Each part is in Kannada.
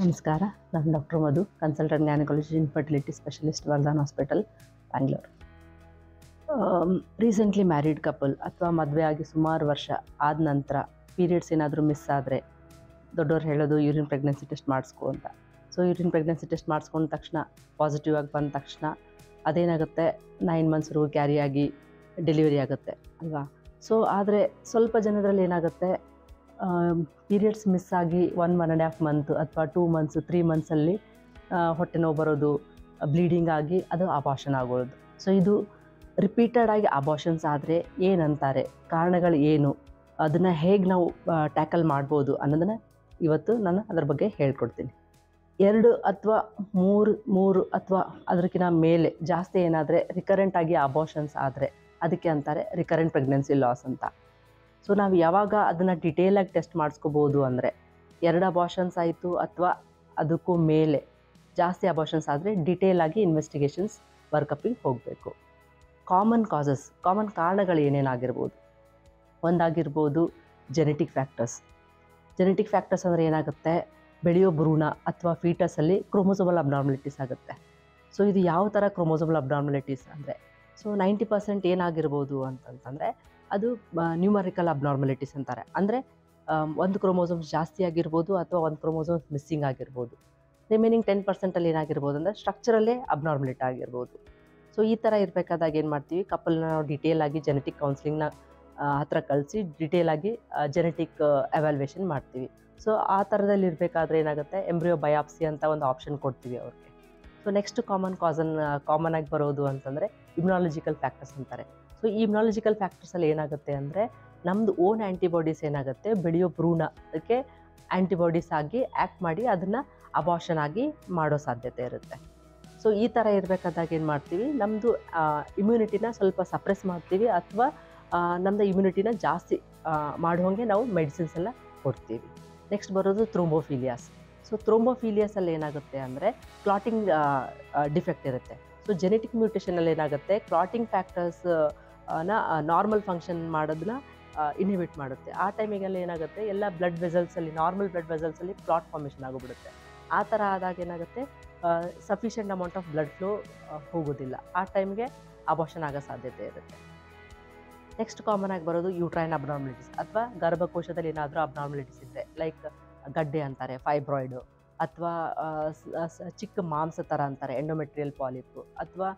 ನಮಸ್ಕಾರ. ನಾನು doctor Madhu, consultant gynaecologist infertility specialist, Vardhan hospital, Bangalore. Recently married couple ಅಥವಾ ಮದುವೆ ಆಗಿ ಸುಮಾರು ವರ್ಷ ಆದ ನಂತರ ಪೀರಿಯಡ್ಸ್ ಏನಾದರೂ ಮಿಸ್ ಆದರೆ ದೊಡ್ಡವ್ರು ಹೇಳೋದು ಯೂರಿನ್ ಪ್ರೆಗ್ನೆನ್ಸಿ ಟೆಸ್ಟ್ ಮಾಡಿಸ್ಕೊ ಅಂತ. ಸೊ ಯೂರಿನ್ ಪ್ರೆಗ್ನೆನ್ಸಿ ಟೆಸ್ಟ್ ಮಾಡಿಸ್ಕೊಂಡ ತಕ್ಷಣ ಪಾಸಿಟಿವ್ ಆಗಿ ಬಂದ ತಕ್ಷಣ ಅದೇನಾಗುತ್ತೆ, 9 ಮಂತ್ಸ್ವರೆಗೂ ಕ್ಯಾರಿ ಆಗಿ ಡೆಲಿವರಿ ಆಗುತ್ತೆ ಅಲ್ವಾ. ಸೊ ಆದರೆ ಸ್ವಲ್ಪ ಜನರಲ್ಲಿ ಏನಾಗುತ್ತೆ, ಪೀರಿಯಡ್ಸ್ ಮಿಸ್ ಆಗಿ 1.5 ಮಂತ್ ಅಥವಾ 2 ಮಂತ್ಸ್ 3 ಮಂತ್ಸಲ್ಲಿ ಹೊಟ್ಟೆ ನೋವು ಬರೋದು, ಬ್ಲೀಡಿಂಗ್ ಆಗಿ ಅದು ಅಬಾರ್ಷನ್ ಆಗೋದು. ಸೊ ಇದು ರಿಪೀಟೆಡ್ ಆಗಿ ಅಬಾರ್ಷನ್ಸ್ ಆದರೆ ಏನಂತಾರೆ, ಕಾರಣಗಳು ಏನು, ಅದನ್ನು ಹೇಗೆ ನಾವು ಟ್ಯಾಕಲ್ ಮಾಡ್ಬೋದು ಅನ್ನೋದನ್ನು ಇವತ್ತು ನಾನು ಅದರ ಬಗ್ಗೆ ಹೇಳ್ಕೊಡ್ತೀನಿ. 2 ಅಥವಾ 3 ಅಥವಾ ಅದಕ್ಕಿಂತ ಮೇಲೆ ಜಾಸ್ತಿ ಏನಾದರೆ ರಿಕರೆಂಟ್ ಆಗಿ ಅಬಾರ್ಷನ್ಸ್ ಆದರೆ ಅದಕ್ಕೆ ಅಂತಾರೆ ರಿಕರೆಂಟ್ ಪ್ರೆಗ್ನೆನ್ಸಿ ಲಾಸ್ ಅಂತ. ಸೊ ನಾವು ಯಾವಾಗ ಅದನ್ನು ಡಿಟೇಲಾಗಿ ಟೆಸ್ಟ್ ಮಾಡಿಸ್ಕೋಬೋದು ಅಂದರೆ, 2 ಅಬಾರ್ಷನ್ಸ್ ಆಯಿತು ಅಥವಾ ಅದಕ್ಕೂ ಮೇಲೆ ಜಾಸ್ತಿ ಅಬಾರ್ಷನ್ಸ್ ಆದರೆ ಡಿಟೇಲಾಗಿ ಇನ್ವೆಸ್ಟಿಗೇಷನ್ಸ್ ವರ್ಕಪ್ಪಿಗೆ ಹೋಗಬೇಕು. ಕಾಮನ್ ಕಾರಣಗಳು ಏನೇನಾಗಿರ್ಬೋದು, ಒಂದಾಗಿರ್ಬೋದು ಜೆನೆಟಿಕ್ ಫ್ಯಾಕ್ಟರ್ಸ್. ಜೆನೆಟಿಕ್ ಫ್ಯಾಕ್ಟರ್ಸ್ ಅಂದರೆ ಏನಾಗುತ್ತೆ, ಬೆಳೆಯೋ ಭ್ರೂಣ ಅಥವಾ ಫೀಟಸಲ್ಲಿ ಕ್ರೋಮೋಸೋಮಲ್ ಅಬ್ನಾರ್ಮಲಿಟೀಸ್ ಆಗುತ್ತೆ. ಸೊ ಇದು ಯಾವ ಥರ ಕ್ರೋಮೋಸೋಮಲ್ ಅಬ್ನಾರ್ಮಲಿಟೀಸ್ ಅಂದರೆ, ಸೊ 90% ಏನಾಗಿರ್ಬೋದು ಅಂತಂತಂದರೆ ಅದು ನ್ಯೂಮರಿಕಲ್ ಅಬ್ನಾರ್ಮಲಿಟೀಸ್ ಅಂತಾರೆ. ಅಂದರೆ ಒಂದು ಕ್ರೋಮೋಸೋಮ್ಸ್ ಜಾಸ್ತಿ ಆಗಿರ್ಬೋದು ಅಥವಾ ಒಂದು ಕ್ರೋಮೋಸೋಮ್ಸ್ ಮಿಸ್ಸಿಂಗ್ ಆಗಿರ್ಬೋದು. ರಿಮೈನಿಂಗ್ 10% ಏನಾಗಿರ್ಬೋದು ಅಂದರೆ ಸ್ಟ್ರಕ್ಚರಲ್ಲೇ ಅಬ್ನಾರ್ಮಲಿಟಿ ಆಗಿರ್ಬೋದು. ಸೊ ಈ ಥರ ಇರಬೇಕಾದಾಗ ಏನು ಮಾಡ್ತೀವಿ, ಕಪಲ್ನ ನಾವು ಡಿಟೇಲಾಗಿ ಜೆನೆಟಿಕ್ ಕೌನ್ಸಿಲಿಂಗ್ನ ಹತ್ರ ಕಳಿಸಿ ಡಿಟೇಲಾಗಿ ಜೆನೆಟಿಕ್ ಎವ್ಯಾಲ್ಯೂಯೇಷನ್ ಮಾಡ್ತೀವಿ. ಸೊ ಆ ಥರದಲ್ಲಿ ಇರಬೇಕಾದ್ರೆ ಏನಾಗುತ್ತೆ, ಎಂಬ್ರಿಯೋ ಬಯಾಪ್ಸಿ ಅಂತ ಒಂದು ಆಪ್ಷನ್ ಕೊಡ್ತೀವಿ ಅವ್ರಿಗೆ. ಸೊ ನೆಕ್ಸ್ಟ್ ಕಾಮನ್ ಆಗಿ ಬರೋದು ಅಂತಂದರೆ ಇಮ್ಯುನಾಲಜಿಕಲ್ ಫ್ಯಾಕ್ಟರ್ಸ್ ಅಂತಾರೆ. ಸೊ ಈ ಇಮ್ಯುನಾಲಜಿಕಲ್ ಫ್ಯಾಕ್ಟರ್ಸಲ್ಲಿ ಏನಾಗುತ್ತೆ ಅಂದರೆ, ನಮ್ಮದು ಓನ್ ಆ್ಯಂಟಿಬಾಡೀಸ್ ಏನಾಗುತ್ತೆ, ಬೆಳೆಯೋ ಭ್ರೂಣ ಅದಕ್ಕೆ ಆ್ಯಂಟಿಬಾಡೀಸ್ ಆಗಿ ಆ್ಯಕ್ಟ್ ಮಾಡಿ ಅದನ್ನು ಅಬಾರ್ಷನ್ ಆಗಿ ಮಾಡೋ ಸಾಧ್ಯತೆ ಇರುತ್ತೆ. ಸೊ ಈ ಥರ ಇರಬೇಕಾದಾಗ ಏನು ಮಾಡ್ತೀವಿ, ನಮ್ಮದು ಇಮ್ಯುನಿಟಿನ ಸ್ವಲ್ಪ ಸಪ್ರೆಸ್ ಮಾಡ್ತೀವಿ ಅಥವಾ ನಮ್ಮದು ಇಮ್ಯುನಿಟಿನ ಜಾಸ್ತಿ ಮಾಡುವಂಗೆ ನಾವು ಮೆಡಿಸಿನ್ಸ್ ಎಲ್ಲ ಕೊಡ್ತೀವಿ. ನೆಕ್ಸ್ಟ್ ಬರೋದು ಥ್ರೋಂಬೋಫಿಲಿಯಾಸ್. ಸೊ ಥ್ರೋಂಬೋಫಿಲಿಯಾಸಲ್ಲಿ ಏನಾಗುತ್ತೆ ಅಂದರೆ ಕ್ಲಾಟಿಂಗ್ ಡಿಫೆಕ್ಟ್ ಇರುತ್ತೆ. ಸೊ ಜೆನೆಟಿಕ್ ಮ್ಯೂಟೇಷನಲ್ಲಿ ಏನಾಗುತ್ತೆ, ಕ್ಲಾಟಿಂಗ್ ಫ್ಯಾಕ್ಟರ್ಸ್ ನಾರ್ಮಲ್ ಫಂಕ್ಷನ್ ಮಾಡೋದನ್ನ ಇನ್ಹಿಬಿಟ್ ಮಾಡುತ್ತೆ. ಆ ಟೈಮಿಗೆಲ್ಲ ಏನಾಗುತ್ತೆ, ಎಲ್ಲ ನಾರ್ಮಲ್ ಬ್ಲಡ್ ವೆಸಲ್ಸಲ್ಲಿ ಕ್ಲಾಟ್ ಫಾರ್ಮೇಷನ್ ಆಗೋಗ್ಬಿಡುತ್ತೆ. ಆ ಥರ ಆದಾಗ ಏನಾಗುತ್ತೆ, sufficient amount of blood flow ಹೋಗೋದಿಲ್ಲ. ಆ ಟೈಮ್ಗೆ ಅಬಾರ್ಷನ್ ಆಗೋ ಸಾಧ್ಯತೆ ಇರುತ್ತೆ. ನೆಕ್ಸ್ಟ್ ಕಾಮನ್ ಆಗಿ ಬರೋದು ಯೂಟ್ರೈನ್ ಅಬ್ನಾರ್ಮಲಿಟೀಸ್ ಅಥವಾ ಗರ್ಭಕೋಶದಲ್ಲಿ ಏನಾದರೂ ಅಬ್ನಾರ್ಮಲಿಟೀಸ್ ಇದ್ದರೆ, ಲೈಕ್ ಗಡ್ಡೆ ಅಂತಾರೆ, ಫೈಬ್ರಾಯ್ಡು, ಅಥವಾ ಚಿಕ್ಕ ಮಾಂಸ ಥರ ಅಂತಾರೆ ಎಂಡೋಮೆಟ್ರಿಯಲ್ ಪಾಲಿಪು, ಅಥವಾ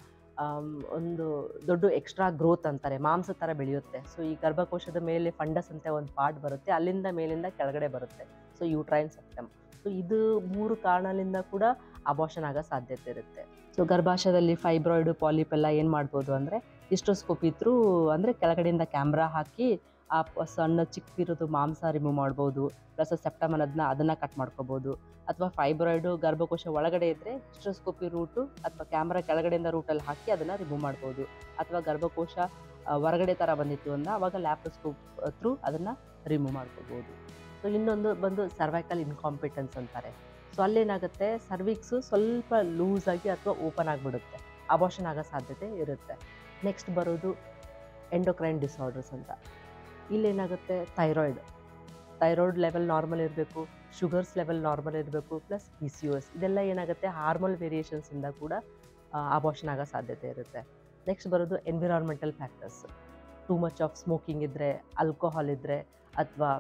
ಒಂದು ದೊಡ್ಡ ಎಕ್ಸ್ಟ್ರಾ ಗ್ರೋತ್ ಅಂತಾರೆ, ಮಾಂಸ ಥರ ಬೆಳೆಯುತ್ತೆ. ಸೊ ಈ ಗರ್ಭಕೋಶದ ಮೇಲೆ ಫಂಡಸ್ ಅಂತ ಒಂದು ಪಾರ್ಟ್ ಬರುತ್ತೆ, ಅಲ್ಲಿಂದ ಮೇಲಿಂದ ಕೆಳಗಡೆ ಬರುತ್ತೆ. So uterine septum. ಸೊ ಇದು 3 ಕಾರಣದಿಂದ ಕೂಡ ಅಬಾರ್ಷನ್ ಆಗೋ ಸಾಧ್ಯತೆ ಇರುತ್ತೆ. ಸೊ ಗರ್ಭಾಶಯದಲ್ಲಿ ಫೈಬ್ರಾಯ್ಡು ಪಾಲಿಪ್ ಎಲ್ಲ ಏನು ಮಾಡ್ಬೋದು ಅಂದರೆ, ಹಿಸ್ಟೋಸ್ಕೋಪಿ ಥ್ರೂ ಅಂದರೆ ಕೆಳಗಡೆಯಿಂದ ಕ್ಯಾಮ್ರಾ ಹಾಕಿ ಆ ಸಣ್ಣ ಚಿಕ್ಕಿರೋದು ಮಾಂಸ ರಿಮೂವ್ ಮಾಡ್ಬೋದು. ಪ್ಲಸ್ ಸೆಪ್ಟಮ್ ಅದನ್ನು ಕಟ್ ಮಾಡ್ಕೋಬೋದು. ಅಥವಾ ಫೈಬ್ರಾಯ್ಡು ಗರ್ಭಕೋಶ ಒಳಗಡೆ ಇದ್ದರೆ ಹಿಸ್ಟೋಸ್ಕೋಪಿ ರೂಟು ಅಥವಾ ಕ್ಯಾಮ್ರಾ ಕೆಳಗಡೆಯಿಂದ ರೂಟಲ್ಲಿ ಹಾಕಿ ಅದನ್ನು ರಿಮೂವ್ ಮಾಡ್ಬೋದು. ಅಥವಾ ಗರ್ಭಕೋಶ ಹೊರಗಡೆ ಥರ ಬಂದಿತ್ತು ಅಂದರೆ ಆವಾಗ ಲ್ಯಾಪ್ರೋಸ್ಕೋಪ್ ಥ್ರೂ ಅದನ್ನು ರಿಮೂವ್ ಮಾಡ್ಕೋಬೋದು. ಸೊ ಇನ್ನೊಂದು ಬಂದು ಸರ್ವೈಕಲ್ ಇನ್ಕಾಂಪಿಟೆನ್ಸ್ ಅಂತಾರೆ. ಸೊ ಅಲ್ಲೇನಾಗುತ್ತೆ, ಸರ್ವಿಕ್ಸು ಸ್ವಲ್ಪ ಲೂಸಾಗಿ ಅಥವಾ ಓಪನ್ ಆಗಿಬಿಡುತ್ತೆ, ಅಬಾರ್ಷನ್ ಆಗೋ ಸಾಧ್ಯತೆ ಇರುತ್ತೆ. ನೆಕ್ಸ್ಟ್ ಬರೋದು ಎಂಡೋಕ್ರೈನ್ ಡಿಸಾರ್ಡರ್ಸ್ ಅಂತ. ಇಲ್ಲೇನಾಗುತ್ತೆ, ಥೈರಾಯ್ಡ್ ಲೆವೆಲ್ ನಾರ್ಮಲ್ ಇರಬೇಕು, ಶುಗರ್ಸ್ ಲೆವೆಲ್ ನಾರ್ಮಲ್ ಇರಬೇಕು, ಪ್ಲಸ್ PCOS ಇದೆಲ್ಲ ಏನಾಗುತ್ತೆ, ಹಾರ್ಮೋನ್ ವೇರಿಯೇಷನ್ಸಿಂದ ಕೂಡ ಅಬಾರ್ಷನ್ ಆಗೋ ಸಾಧ್ಯತೆ ಇರುತ್ತೆ. ನೆಕ್ಸ್ಟ್ ಬರೋದು environmental factors. Too much of smoking ಇದ್ದರೆ, ಆಲ್ಕೋಹಾಲ್ ಇದ್ದರೆ, ಅಥವಾ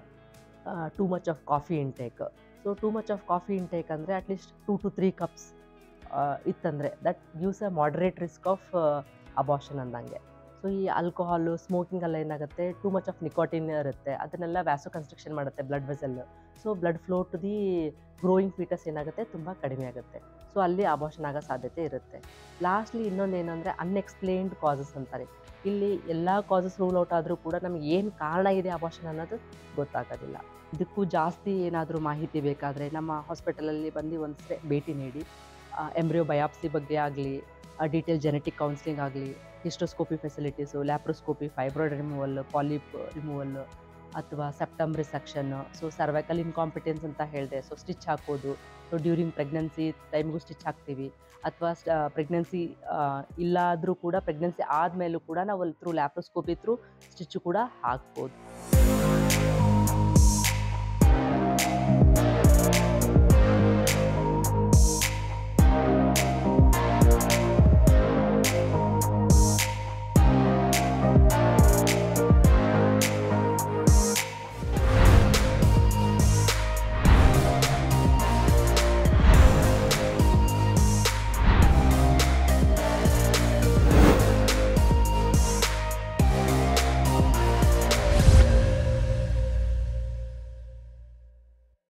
too much of coffee intake. So too much of coffee intake ಅಂದರೆ ಅಟ್ಲೀಸ್ಟ್ 2 to 3 ಕಪ್ಸ್ ಇತ್ತಂದರೆ that gives a moderate risk of abortion ಅಂದಂಗೆ. ಸೊ ಈ ಆಲ್ಕೋಹಾಲು, ಸ್ಮೋಕಿಂಗೆಲ್ಲ ಏನಾಗುತ್ತೆ, ಟೂ ಮಚ್ ಆಫ್ ನಿಕೋಟಿನ್ ಇರುತ್ತೆ, ಅದನ್ನೆಲ್ಲ ವ್ಯಾಸೋ ಕನ್ಸ್ಟ್ರಕ್ಷನ್ ಮಾಡುತ್ತೆ blood vessel. So blood flow to the growing foetus ಏನಾಗುತ್ತೆ, ತುಂಬ ಕಡಿಮೆ ಆಗುತ್ತೆ. ಸೊ ಅಲ್ಲಿ ಅಬಾರ್ಷನ್ ಆಗೋ ಸಾಧ್ಯತೆ ಇರುತ್ತೆ. ಲಾಸ್ಟ್ಲಿ ಇನ್ನೊಂದು ಏನಂದರೆ ಅನ್ಎಕ್ಸ್ಪ್ಲೇನ್ಡ್ ಕಾಸಸ್ ಅಂತಾರೆ. ಇಲ್ಲಿ ಎಲ್ಲ ಕಾಸಸ್ ರೂಲ್ ಔಟ್ ಆದರೂ ಕೂಡ ನಮಗೆ ಏನು ಕಾರಣ ಇದೆ ಅಬಾರ್ಷನ್ ಅನ್ನೋದು ಗೊತ್ತಾಗೋದಿಲ್ಲ. ಇದಕ್ಕೂ ಜಾಸ್ತಿ ಏನಾದರೂ ಮಾಹಿತಿ ಬೇಕಾದರೆ ನಮ್ಮ ಹಾಸ್ಪಿಟಲಲ್ಲಿ ಬಂದು ಒಂದ್ಸರಿ ಭೇಟಿ ನೀಡಿ, ಎಂಬ್ರಿಯೋ ಬಯಾಪ್ಸಿ ಬಗ್ಗೆ ಆಗಲಿ, ಡೀಟೇಲ್ ಜೆನೆಟಿಕ್ ಕೌನ್ಸಿಲಿಂಗ್ ಆಗಲಿ, hysteroscopy facilities, laparoscopy, fibroid removal, polyp removal, ಅಥವಾ ಸೆಪ್ಟಮ್ ರಿಸೆಕ್ಷನ್ನು. ಸೊ ಸರ್ವೈಕಲ್ ಇನ್ಕಾಂಪಿಟೆನ್ಸ್ ಅಂತ ಹೇಳಿದೆ, ಸೊ ಸ್ಟಿಚ್ ಹಾಕೋದು. ಸೊ ಡ್ಯೂರಿಂಗ್ ಪ್ರೆಗ್ನೆನ್ಸಿ ಟೈಮ್ಗೂ ಸ್ಟಿಚ್ ಹಾಕ್ತೀವಿ, ಅಥವಾ ಪ್ರೆಗ್ನೆನ್ಸಿ ಇಲ್ಲಾದರೂ ಕೂಡ ಪ್ರೆಗ್ನೆನ್ಸಿ ಆದಮೇಲೂ ಕೂಡ ನಾವು ಲ್ಯಾಪ್ರೋಸ್ಕೋಪಿ ಥ್ರೂ ಸ್ಟಿಚ್ಚು ಕೂಡ ಹಾಕ್ಬೋದು.